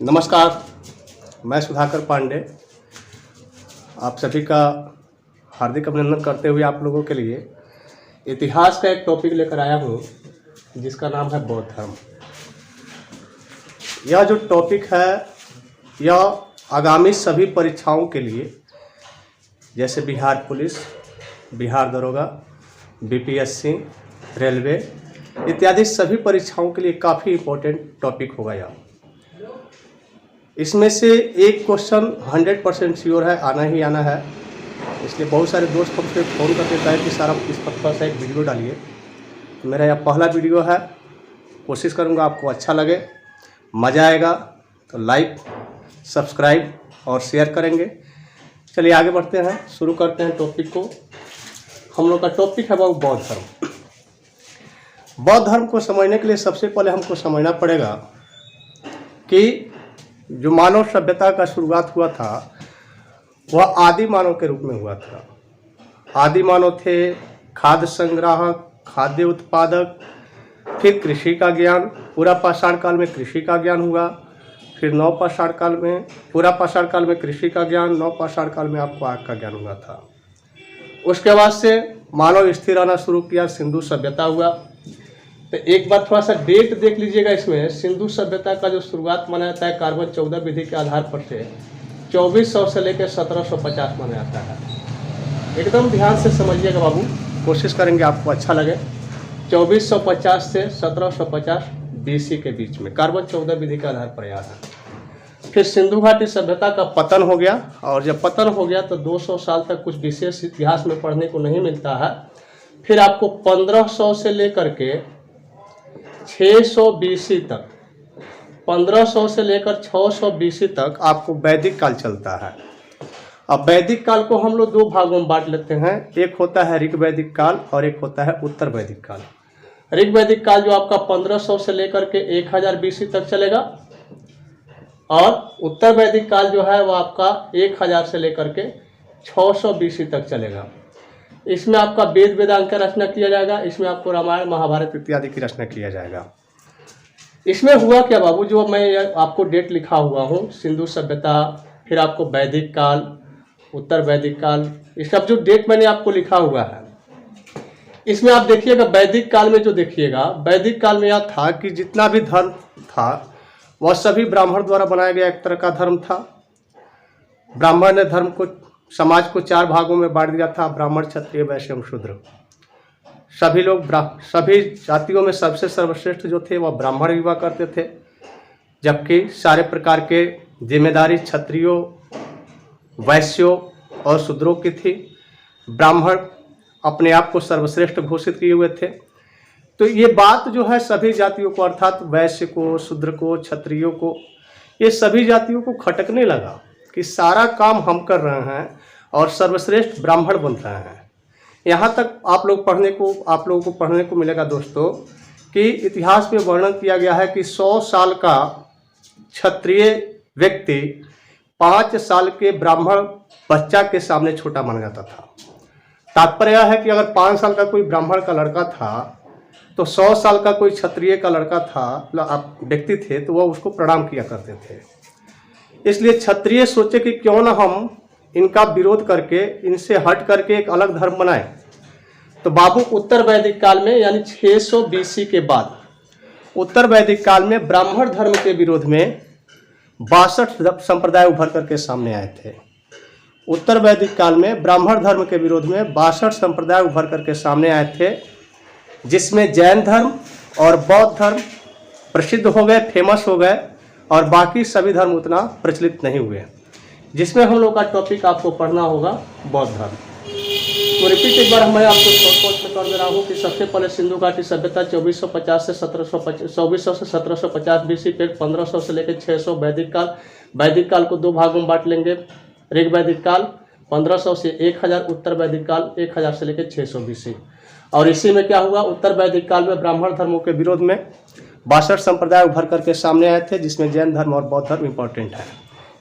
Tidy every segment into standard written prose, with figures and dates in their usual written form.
नमस्कार, मैं सुधाकर पांडे आप सभी का हार्दिक अभिनंदन करते हुए आप लोगों के लिए इतिहास का एक टॉपिक लेकर आया हूँ जिसका नाम है बौद्ध धर्म। यह जो टॉपिक है यह आगामी सभी परीक्षाओं के लिए जैसे बिहार पुलिस, बिहार दरोगा, बीपीएससी, रेलवे इत्यादि सभी परीक्षाओं के लिए काफ़ी इम्पोर्टेंट टॉपिक होगा यह। इसमें से एक क्वेश्चन 100% श्योर है, आना ही आना है। इसलिए बहुत सारे दोस्त हमसे फ़ोन करके कहे कि सर आप इस पर थोड़ा सा एक वीडियो डालिए। तो मेरा यह पहला वीडियो है, कोशिश करूँगा आपको अच्छा लगे, मज़ा आएगा तो लाइक, सब्सक्राइब और शेयर करेंगे। चलिए आगे बढ़ते हैं, शुरू करते हैं टॉपिक को। हम लोग का टॉपिक है वो बौद्ध धर्म। बौद्ध धर्म को समझने के लिए सबसे पहले हमको समझना पड़ेगा कि जो मानव सभ्यता का शुरुआत हुआ था वह आदि मानव के रूप में हुआ था। आदि मानव थे खाद्य संग्राहक, खाद्य उत्पादक, फिर कृषि का ज्ञान, पूरा पाषाण काल में कृषि का ज्ञान हुआ, फिर नवपाषाण काल में, पूरा पाषाण काल में कृषि का ज्ञान, नवपाषाण काल में आपको आग का ज्ञान हुआ था। उसके बाद से मानव स्थिर रहना शुरू किया, सिंधु सभ्यता हुआ। तो एक बार थोड़ा सा डेट देख लीजिएगा। इसमें सिंधु सभ्यता का जो शुरुआत माना जाता है कार्बन 14 विधि के आधार पर से 2400 से लेकर 1750 माना जाता है। एकदम ध्यान से समझिएगा बाबू, कोशिश करेंगे आपको अच्छा लगे। 2450 से 1750 BC के बीच में कार्बन 14 विधि के आधार पर याद है। फिर सिंधु घाटी सभ्यता का पतन हो गया, और जब पतन हो गया तो 200 साल तक कुछ विशेष इतिहास में पढ़ने को नहीं मिलता है। फिर आपको 1500 से लेकर के 600 BC तक, 1500 से लेकर 600 BC तक आपको वैदिक काल चलता है। अब वैदिक काल को हम लोग दो भागों में बांट लेते हैं, एक होता है ऋग वैदिक काल और एक होता है उत्तर वैदिक काल। ऋग वैदिक काल जो आपका 1500 से लेकर के 1000 BC तक चलेगा, और उत्तर वैदिक काल जो है वो आपका 1000 से लेकर के 600 BC तक चलेगा। इसमें आपका वेद वेदांग का रचना किया जाएगा, इसमें आपको रामायण महाभारत इत्यादि की रचना किया जाएगा। इसमें हुआ क्या बाबू, जो मैं आपको डेट लिखा हुआ हूँ, सिंधु सभ्यता, फिर आपको वैदिक काल, उत्तर वैदिक काल, इसका जो डेट मैंने आपको लिखा हुआ है, इसमें आप देखिएगा वैदिक काल में जो देखिएगा, वैदिक काल में यह था कि जितना भी धर्म था वह सभी ब्राह्मण द्वारा बनाया गया एक तरह का धर्म था। ब्राह्मण ने धर्म को, समाज को 4 भागों में बांट दिया था, ब्राह्मण, क्षत्रिय, वैश्य एवं शूद्र। सभी लोग सभी जातियों में सबसे सर्वश्रेष्ठ जो थे वह ब्राह्मण हुआ करते थे, जबकि सारे प्रकार के जिम्मेदारी क्षत्रियों, वैश्यों और शूद्रों की थी। ब्राह्मण अपने आप को सर्वश्रेष्ठ घोषित किए हुए थे। तो ये बात जो है सभी जातियों को, अर्थात वैश्य को, शूद्र को, क्षत्रियों को, ये सभी जातियों को खटकने लगा कि सारा काम हम कर रहे हैं और सर्वश्रेष्ठ ब्राह्मण बन रहे हैं। यहाँ तक आप लोगों को पढ़ने को मिलेगा दोस्तों कि इतिहास में वर्णन किया गया है कि 100 साल का क्षत्रिय व्यक्ति 5 साल के ब्राह्मण बच्चा के सामने छोटा माना जाता था। तात्पर्य यह है कि अगर 5 साल का कोई ब्राह्मण का लड़का था तो 100 साल का कोई क्षत्रिय का लड़का था, व्यक्ति थे, तो वह उसको प्रणाम किया करते थे। इसलिए क्षत्रिय सोचे कि क्यों ना हम इनका विरोध करके, इनसे हट करके एक अलग धर्म बनाएं। तो बाबू उत्तर वैदिक काल में यानी 600 BC के बाद उत्तर वैदिक काल में ब्राह्मण धर्म के विरोध में 62 संप्रदाय उभर करके सामने आए थे। उत्तर वैदिक काल में ब्राह्मण धर्म के विरोध में 62 संप्रदाय उभर करके सामने आए थे, जिसमें जैन धर्म और बौद्ध धर्म प्रसिद्ध हो गए, फेमस हो गए, और बाकी सभी धर्म उतना प्रचलित नहीं हुए। जिसमें हम लोग का टॉपिक आपको पढ़ना होगा बौद्ध धर्म। तो रिपीट एक बार मैं आपको शॉर्ट में कर दे रहा हूँ कि सबसे पहले सिंधु घाटी सभ्यता 2450 से 1750 BC, फिर 1500 से लेकर 600 वैदिक काल। वैदिक काल को 2 भागों में बांट लेंगे, ऋग वैदिक काल 1500 से 1000, उत्तर वैदिक काल 1000 से लेकर 600 BC। और इसी में क्या हुआ, उत्तर वैदिक काल में ब्राह्मण धर्मों के विरोध में 62 संप्रदाय उभर करके सामने आए थे, जिसमें जैन धर्म और बौद्ध धर्म इंपॉर्टेंट है।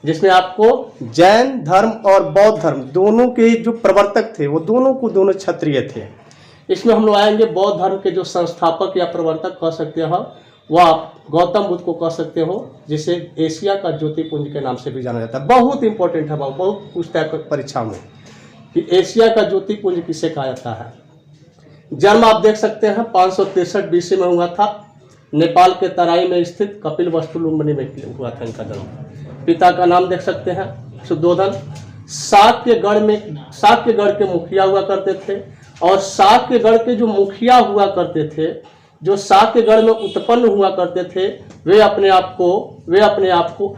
जिसमें आपको जैन धर्म और बौद्ध धर्म दोनों के जो प्रवर्तक थे वो दोनों क्षत्रिय थे। इसमें हम लोग आएंगे बौद्ध धर्म के जो संस्थापक या प्रवर्तक कह सकते हैं वह आप गौतम बुद्ध को कह सकते हो, जिसे एशिया का ज्योतिपुंज के नाम से भी जाना जाता है। बहुत इंपॉर्टेंट है बाबू, बहुत पूछता है परीक्षा में कि एशिया का ज्योतिपुंज किसे कहा जाता है। जन्म आप देख सकते हैं 563 BC में हुआ था। नेपाल के तराई में स्थित कपिलवस्तु लुम्बिनी में हुआ था इनका जन्म। पिता का नाम देख सकते हैं शुद्धोधन। साक्यगढ़ के मुखिया हुआ करते थे, और साक्यगढ़ के जो मुखिया हुआ करते थे, जो साक्यगढ़ में उत्पन्न हुआ करते थे, वे अपने आप को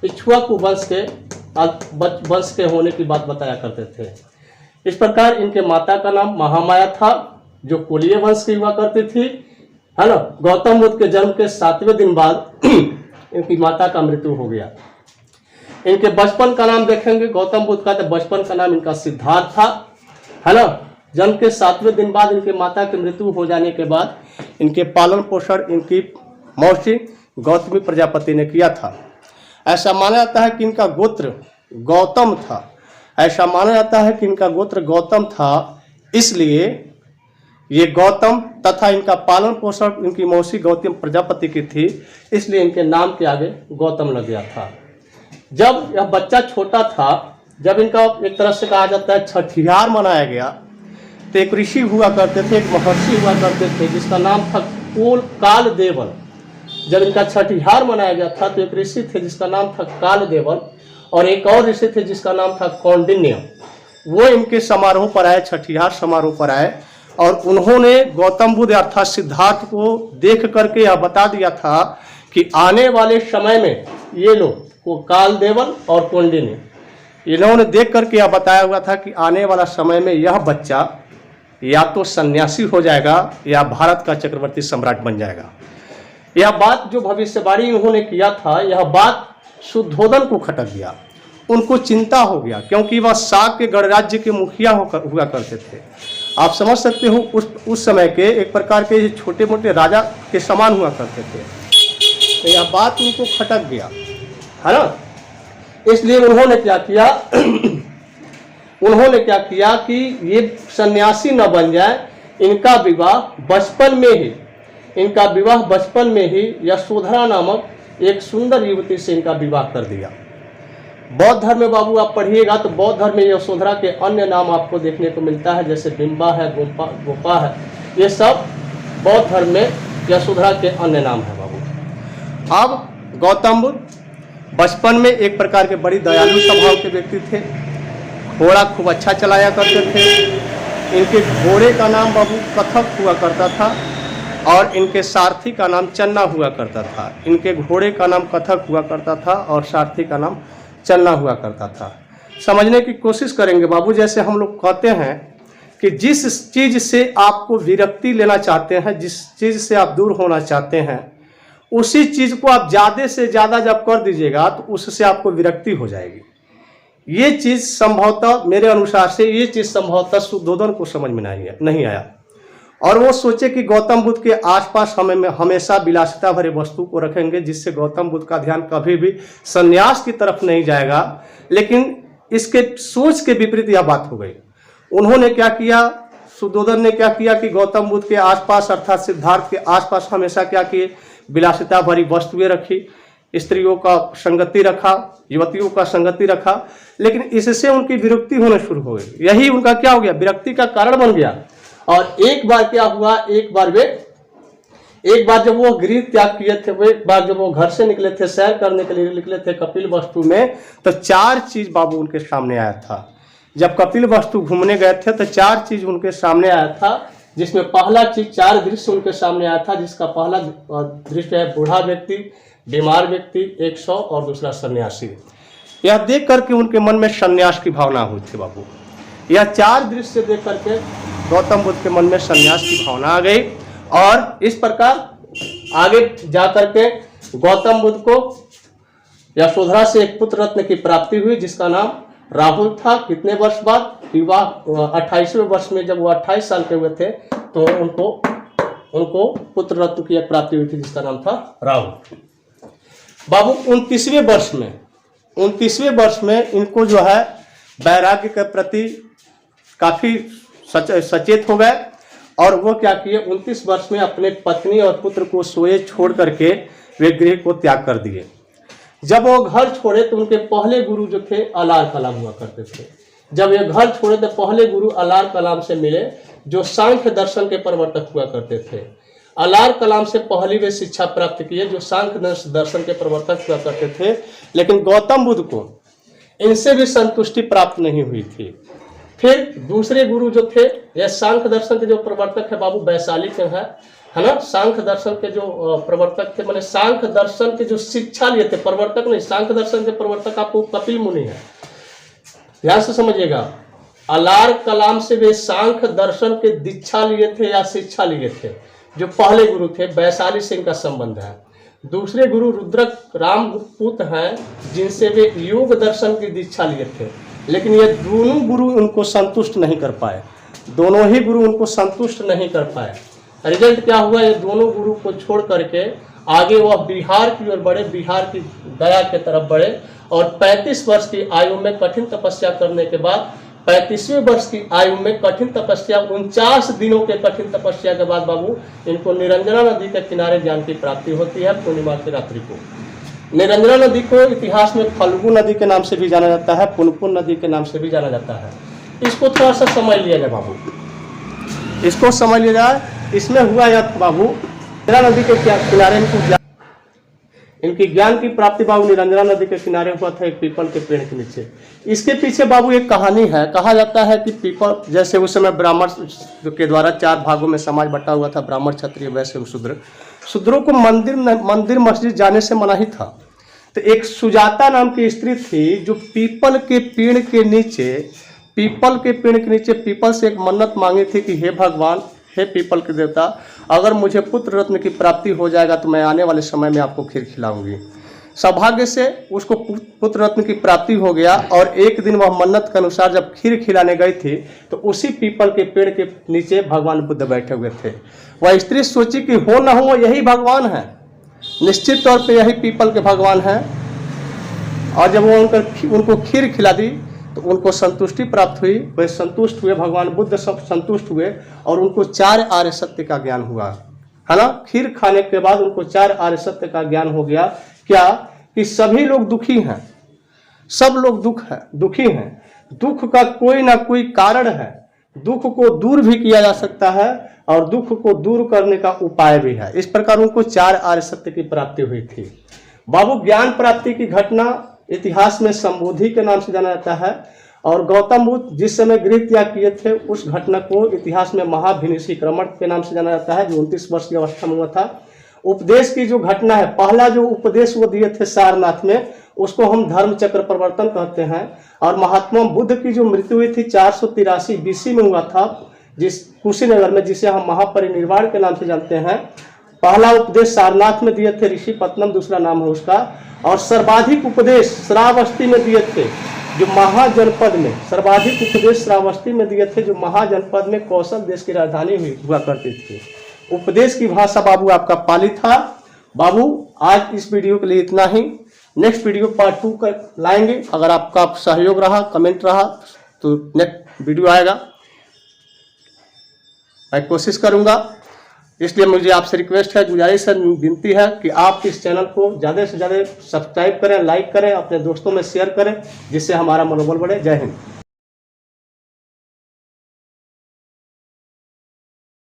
इक्ष्वाकु वंश के होने की बात बताया करते थे। इस प्रकार इनके माता का नाम महामाया था, जो कोलीय वंश की हुआ करती थी, है ना। गौतम बुद्ध के जन्म के 7वें दिन बाद इनकी माता का मृत्यु हो गया। इनके बचपन का नाम देखेंगे गौतम बुद्ध का, तो बचपन का नाम इनका सिद्धार्थ था, है ना। जन्म के 7वें दिन बाद इनके माता की मृत्यु हो जाने के बाद इनके पालन पोषण इनकी मौसी गौतमी प्रजापति ने किया था। ऐसा माना जाता है कि इनका गोत्र गौतम था। ऐसा माना जाता है कि इनका गोत्र गौतम था, इसलिए ये गौतम तथा इनका पालन पोषण इनकी मौसी गौतम प्रजापति की थी, इसलिए इनके नाम के आगे गौतम लग गया था। जब यह बच्चा छोटा था, जब इनका एक तरह से कहा जाता है छठिहार मनाया गया, तो एक ऋषि हुआ करते थे, एक महर्षि हुआ करते थे, जिसका नाम था कालदेवन। जब इनका छठिहार मनाया गया था, तो एक ऋषि थे जिसका नाम था कालदेवन, और एक और ऋषि थे जिसका नाम था कौंडिन्य। वो इनके समारोह पर आए, छठिहार समारोह पर आए, और उन्होंने गौतम बुद्ध अर्थात सिद्धार्थ को देख करके यह बता दिया था कि आने वाले समय में ये लोग, वो कालदेवन और कौंडिन्य, इन्होंने देख करके यह बताया हुआ था कि आने वाला समय में यह बच्चा या तो सन्यासी हो जाएगा या भारत का चक्रवर्ती सम्राट बन जाएगा। यह बात जो भविष्यवाणी उन्होंने किया था, यह बात शुद्धोधन को खटक गया। उनको चिंता हो गया, क्योंकि वह साक्य गणराज्य के मुखिया हुआ करते थे। आप समझ सकते हो उस समय के एक प्रकार के छोटे मोटे राजा के समान हुआ करते थे। तो यह बात उनको खटक गया, है ना। इसलिए उन्होंने क्या किया कि ये सन्यासी न बन जाए, इनका विवाह बचपन में ही यशोधरा नामक एक सुंदर युवती से इनका विवाह कर दिया। बौद्ध धर्म में बाबू आप पढ़िएगा तो बौद्ध धर्म में यशोधरा के अन्य नाम आपको देखने को मिलता है, जैसे बिंबा है, गोपा है, ये सब बौद्ध धर्म में यशोधरा के अन्य नाम है बाबू। अब गौतम बुद्ध बचपन में एक प्रकार के बड़ी दयालु स्वभाव के व्यक्ति थे। घोड़ा खूब अच्छा चलाया करते थे। इनके घोड़े का नाम बाबू कथक हुआ करता था, और इनके सारथी का नाम चन्ना हुआ करता था। इनके घोड़े का नाम कथक हुआ करता था और सारथी का नाम चन्ना हुआ करता था। समझने की कोशिश करेंगे बाबू, जैसे हम लोग कहते हैं कि जिस चीज़ से आपको विरक्ति लेना चाहते हैं, जिस चीज़ से आप दूर होना चाहते हैं, उसी चीज़ को आप ज़्यादा से ज़्यादा जब कर दीजिएगा तो उससे आपको विरक्ति हो जाएगी। ये चीज़ संभवतः मेरे अनुसार से ये चीज़ संभवतः शुद्धोधन को समझ में नहीं आया, और वो सोचे कि गौतम बुद्ध के आसपास हमें हमेशा विलासिता भरे वस्तु को रखेंगे, जिससे गौतम बुद्ध का ध्यान कभी भी संन्यास की तरफ नहीं जाएगा। लेकिन इसके सोच के विपरीत यह बात हो गई। उन्होंने क्या किया, शुद्धोधन ने क्या किया कि गौतम बुद्ध के आसपास अर्थात सिद्धार्थ के आसपास हमेशा क्या किए, विलासिता भरी वस्तुएं रखी, स्त्रियों का संगति रखा, युवतियों का संगति रखा, लेकिन इससे उनकी विरक्ति होने शुरू हो गई। यही उनका क्या हो गया, विरक्ति का कारण बन गया। और एक बार क्या हुआ, एक बार जब वो गृह त्याग किए थे, वो एक बार जब वो घर से निकले थे, सैर करने के लिए निकले थे कपिलवस्तु में, तो 4 चीज बाबू उनके सामने आया था। जब कपिलवस्तु घूमने गए थे तो 4 चीज उनके सामने आया था, जिसमें पहला चीज 4 दृश्य उनके सामने आया था, जिसका पहला दृश्य है बूढ़ा व्यक्ति, बीमार व्यक्ति, 100 और दूसरा सन्यासी। यह देख करके उनके मन में सन्यास की भावना हुई थी बाबू। यह 4 दृश्य देख करके गौतम बुद्ध के मन में सन्यास की भावना आ गई, और इस प्रकार आगे जाकर के गौतम बुद्ध को यशोधरा से एक पुत्र रत्न की प्राप्ति हुई, जिसका नाम राहुल था। कितने वर्ष बाद, विवाह 28वें वर्ष में जब वो 28 साल के हुए थे, तो उनको पुत्र रत्न की एक प्राप्ति हुई थी, जिसका नाम था राहुल। बाबू 29वें वर्ष में इनको जो है वैराग्य के प्रति काफी सचेत हो गए, और वो क्या किए, 29 वर्ष में अपने पत्नी और पुत्र को सोए छोड़ करके वे गृह को त्याग कर दिए। जब वो घर छोड़े तो उनके पहले गुरु जो थे अलार कलाम हुआ करते थे। जब ये घर छोड़े तो पहले गुरु अलार कलाम से मिले, जो सांख्य दर्शन के प्रवर्तक हुआ करते थे। अलार कलाम से पहली वे शिक्षा प्राप्त किए, जो सांख्य दर्शन के प्रवर्तक हुआ करते थे। लेकिन गौतम बुद्ध को इनसे भी संतुष्टि प्राप्त नहीं हुई थी। फिर दूसरे गुरु जो थे, यह सांख्य दर्शन के जो प्रवर्तक है बाबू वैशाली के है ना। सांख्य दर्शन के जो प्रवर्तक थे, मैंने सांख्य दर्शन के जो शिक्षा लिए थे, प्रवर्तक नहीं, सांख्य दर्शन के प्रवर्तक आपको कपिल मुनि है, ध्यान से समझिएगा। अलार कलाम से वे सांख्य दर्शन के दीक्षा लिए थे या शिक्षा लिए थे। जो पहले गुरु थे वैशाली से इनका संबंध है। दूसरे गुरु रुद्रक रामपुत हैं, जिनसे वे योग दर्शन की दीक्षा लिए थे। लेकिन ये दोनों गुरु उनको संतुष्ट नहीं कर पाए, दोनों ही गुरु उनको संतुष्ट नहीं कर पाए। रिजल्ट क्या हुआ, ये दोनों गुरु को छोड़ करके आगे वह बिहार की ओर बढ़े, बिहार की गया के तरफ बढ़े। और 35 वर्ष की आयु में कठिन तपस्या करने के बाद, 35वें वर्ष की आयु में कठिन तपस्या, 49 दिनों के कठिन तपस्या के बाद बाबू इनको निरंजना नदी के किनारे ज्ञान की प्राप्ति होती है पूर्णिमा की रात्रि को। निरंजना नदी को इतिहास में फल्गु नदी के नाम से भी जाना जाता है, पुनपुन नदी के नाम से भी जाना जाता है। इसको थोड़ा सा समझ लिया जाए बाबू, इसको समझ लिया जाए। इसमें हुआ यह बाबू, निरंजना नदी के किनारे इनकी ज्ञान की प्राप्ति बाबू निरंजना नदी के किनारे हुआ था, एक पीपल के पेड़ के नीचे। इसके पीछे बाबू एक कहानी है। कहा जाता है कि पीपल, जैसे उस समय ब्राह्मण के द्वारा 4 भागों में समाज बटा हुआ था, ब्राह्मण, क्षत्रिय, वैश्य एवं शूद्र। शूद्रों को मंदिर मस्जिद जाने से मना ही था। तो एक सुजाता नाम की स्त्री थी, जो पीपल के पेड़ के नीचे पीपल से एक मन्नत मांगी थी कि हे भगवान, हे पीपल के देवता, अगर मुझे पुत्र रत्न की प्राप्ति हो जाएगा तो मैं आने वाले समय में आपको खीर खिलाऊंगी। सौभाग्य से उसको पुत्र रत्न की प्राप्ति हो गया। और एक दिन वह मन्नत के अनुसार जब खीर खिलाने गई थी तो उसी पीपल के पेड़ के नीचे भगवान बुद्ध बैठे हुए थे। वह स्त्री सोची कि हो न हो यही भगवान है, निश्चित तौर पे यही पीपल के भगवान हैं। और जब वो उनको खीर खिला दी तो उनको संतुष्टि प्राप्त हुई। वे संतुष्ट हुए, भगवान बुद्ध सब संतुष्ट हुए और उनको 4 आर्य सत्य का ज्ञान हुआ, है ना। खीर खाने के बाद उनको 4 आर्य सत्य का ज्ञान हो गया। क्या कि सभी लोग दुखी हैं, सब लोग दुखी हैं। दुख का कोई ना कोई कारण है, दुख को दूर भी किया जा सकता है और दुख को दूर करने का उपाय भी है। इस प्रकार उनको 4 आर्य सत्य की प्राप्ति हुई थी। बाबू ज्ञान प्राप्ति की घटना इतिहास में संबोधि के नाम से जाना जाता है। और गौतम बुद्ध जिस समय गृह त्याग किए थे, उस घटना को इतिहास में महाभिनिष्क्रमण के नाम से जाना जाता है, जो 29 वर्ष की अवस्था में हुआ था। उपदेश की जो घटना है, पहला जो उपदेश वो दिए थे सारनाथ में, उसको हम धर्म चक्र प्रवर्तन कहते हैं। और महात्मा बुद्ध की जो मृत्यु हुई थी 483 BC में हुआ था, जिस कुशीनगर में, जिसे हम महापरिनिर्वाण के नाम से जानते हैं। पहला उपदेश सारनाथ में दिए थे ऋषि पत्तनम, दूसरा नाम है उसका। और सर्वाधिक उपदेश श्रावस्ती में दिए थे, जो महाजनपद में, सर्वाधिक उपदेश श्रावस्ती में दिए थे, जो महाजनपद में कौशल देश की राजधानी हुआ करती थी। उपदेश की भाषा बाबू आपका पाली था। बाबू आज इस वीडियो के लिए इतना ही। नेक्स्ट वीडियो पार्ट 2 कर लाएंगे। अगर आपका सहयोग रहा, कमेंट रहा तो नेक्स्ट वीडियो आएगा, मैं कोशिश करूंगा। इसलिए मुझे आपसे रिक्वेस्ट है, गुजारिश है, विनती है कि आप इस चैनल को ज़्यादा से ज़्यादा सब्सक्राइब करें, लाइक करें, अपने दोस्तों में शेयर करें, जिससे हमारा मनोबल बढ़े। जय हिंद।